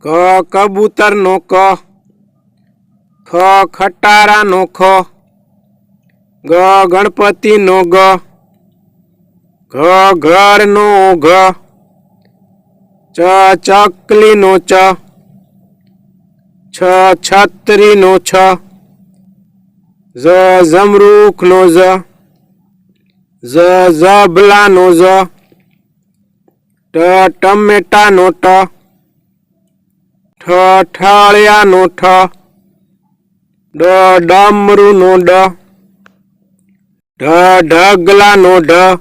ક કબૂતર નો ક, ખ ખટારા નો ખ, ગ ગણપતિ નો ગ, ઘ ઘર નો ઘ, ચ ચકલી નો ચ, છ છત્રી નો છ, જ જમરૂખ નો જ, જ ઝબલા નો જ, ટ ટમેટા નો ટ, ઠ ઠાળિયા નો ઠ, ડ ડમરૂ નો ડ, ઢ ઢગલા નો ઢ,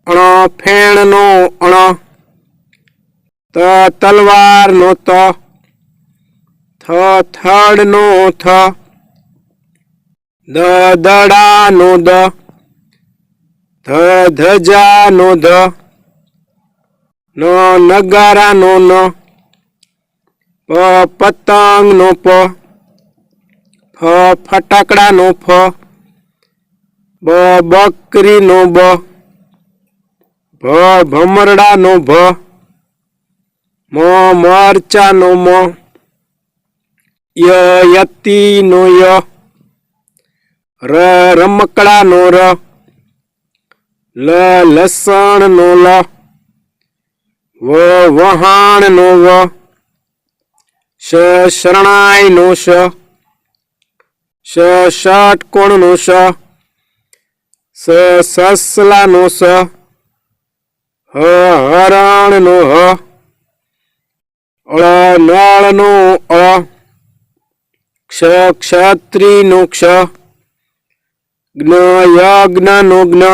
અણ ફેણ નો અણ, ત તલવાર નો ત, થ થડ નો થ, દ દડા નો દ, ધ ધજા નો ધ, ન નગારા નો ન, પ પતંગ નો પ, ફ ફટાકડા નો ફ, બ બકરી નો બ, ભ ભમરડા નો ભ, મ મરચા નો મ, ય યતી નો ય, ર રમકડા નો ર, લ લસણ નો લ, વ વહાણ નો વ, શ શરણાઈ નો શ, શ ષટકોણ નો શ, સ સસલા નો સ, હ હરણ નો હ, અળ નળ નો અ, ક્ષ ક્ષત્રી નો ક્ષ, જ્ઞ યજ્ઞ નો જ્ઞ,